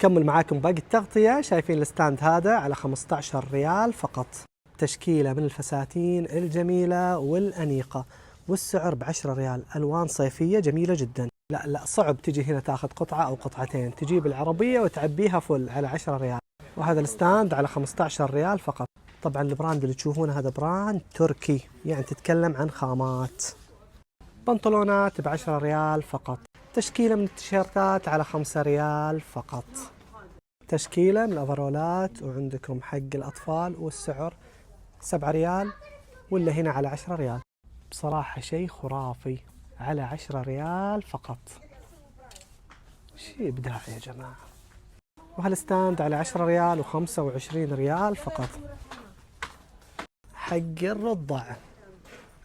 كمل معاكم باقي التغطية. شايفين الستاند هذا على 15 ريال فقط، تشكيلة من الفساتين الجميلة والأنيقة، والسعر ب10 ريال. ألوان صيفية جميلة جدا. لا صعب تجي هنا تاخذ قطعة أو قطعتين، تجيب العربية وتعبيها فل على 10 ريال. وهذا الستاند على 15 ريال فقط. طبعا البراند اللي تشوفونه هذا براند تركي، يعني تتكلم عن خامات. بنطلونات ب10 ريال فقط. تشكيلة من التيشيرتات على 5 ريال فقط. تشكيلة من الأفرولات وعندكم حق الأطفال، والسعر 7 ريال، ولا هنا على 10 ريال. بصراحة شيء خرافي، على 10 ريال فقط. شيء إبداع يا جماعة. وهالستاند على 10 ريال و25 ريال فقط. حق الرضع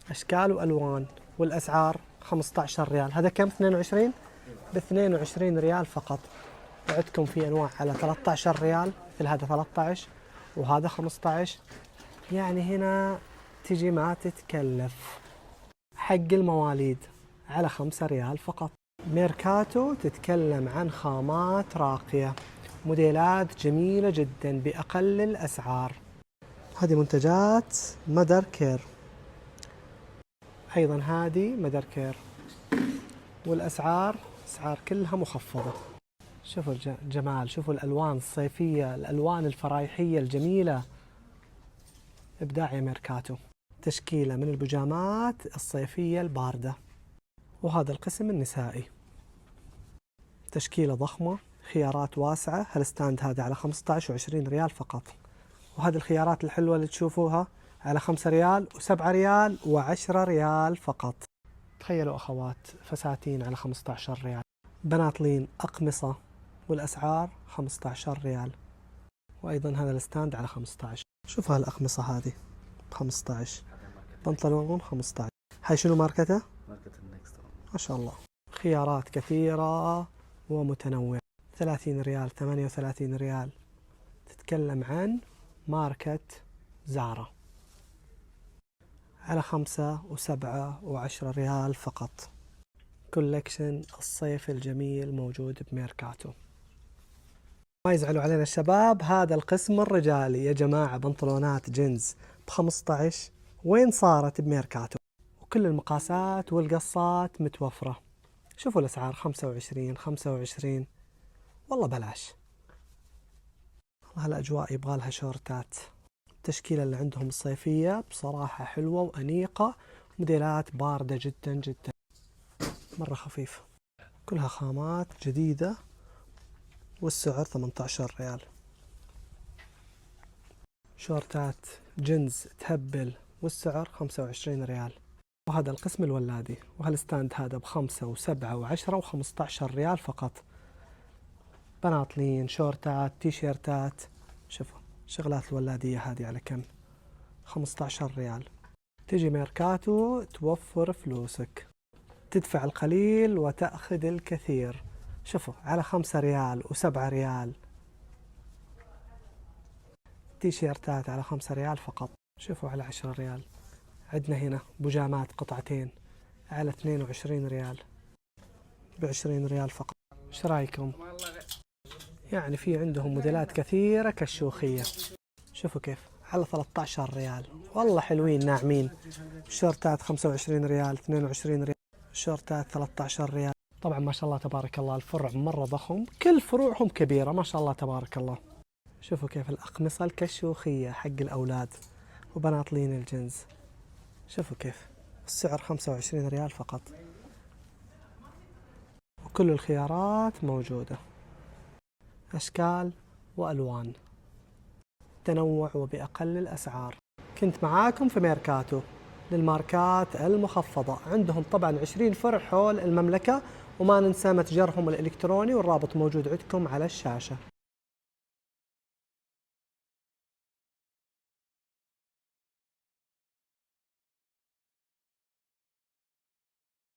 أشكال وألوان، والأسعار 15 ريال. هذا كم؟ 22 ب 22 ريال فقط. وعندكم في أنواع على 13 ريال، مثل هذا 13 وهذا 15. يعني هنا تجي ما تتكلف. حق المواليد على 5 ريال فقط. ميركاتو تتكلم عن خامات راقية، موديلات جميلة جدا بأقل الأسعار. هذه منتجات مدر كير، أيضا هذه مدر كير، والأسعار أسعار كلها مخفضة. شوفوا الجمال، شوفوا الألوان الصيفية، الألوان الفرايحية الجميلة. إبداع يا ميركاتو. تشكيلة من البيجامات الصيفية الباردة. وهذا القسم النسائي، تشكيلة ضخمة، خيارات واسعة. هالستاند هذا على 15 و20 ريال فقط. وهذه الخيارات الحلوة اللي تشوفوها على 5 ريال و7 ريال و10 ريال فقط. تخيلوا أخوات، فساتين على 15 ريال، بناطلين، أقمصة، والأسعار 15 ريال. وأيضا هذا الستاند على 15. شوف هالأقمصة هذه ب15، بنطلون 15. هاي شنو ماركته؟ ماركة النكست. ما شاء الله. خيارات كثيرة ومتنوعة. 30 ريال، 38 ريال. تتكلم عن ماركة زارا على 5 و7 و10 ريال فقط. كولكشن الصيف الجميل موجود بميركاتو. ما يزعلوا علينا الشباب، هذا القسم الرجالي يا جماعة. بنطلونات جينز ب15 وين صارت؟ بميركاتو. وكل المقاسات والقصات متوفرة. شوفوا الأسعار 25 25. والله بلاش. والله الأجواء يبغى لها شورتات. التشكيلة اللي عندهم الصيفية بصراحة حلوة وأنيقة، موديلات باردة جدا جدا، مرة خفيفة، كلها خامات جديدة. والسعر 18 ريال. شورتات جينز تهبل، والسعر 25 ريال. وهذا القسم الولادي. وهالستاند هذا ب5 و7 و10 و15 ريال فقط. بناطلين، شورتات، تيشيرتات. شوفوا شغلات الولادية هذه على كم؟ 15 ريال. تجي ميركاتو توفر فلوسك، تدفع القليل وتأخذ الكثير. شوفوا على 5 ريال و7 ريال. تيشيرتات على 5 ريال فقط. شوفوا على 10 ريال. عندنا هنا بيجامات قطعتين على 22 ريال، ب20 ريال فقط. ايش رايكم؟ يعني في عندهم موديلات كثيرة كالشوخية. شوفوا كيف على 13 ريال، والله حلوين ناعمين. الشورتات 25 ريال، 22 ريال. الشورتات 13 ريال. طبعا ما شاء الله تبارك الله، الفرع مرة ضخم، كل فروعهم كبيرة ما شاء الله تبارك الله. شوفوا كيف الأقمصة الكشوخية حق الأولاد، وبناطلين الجنز. شوفوا كيف السعر 25 ريال فقط. وكل الخيارات موجودة، أشكال وألوان، تنوع وبأقل الأسعار. كنت معاكم في ميركاتو للماركات المخفضة. عندهم طبعا 20 فرع حول المملكة، وما ننسى متجرهم الإلكتروني، والرابط موجود عندكم على الشاشة.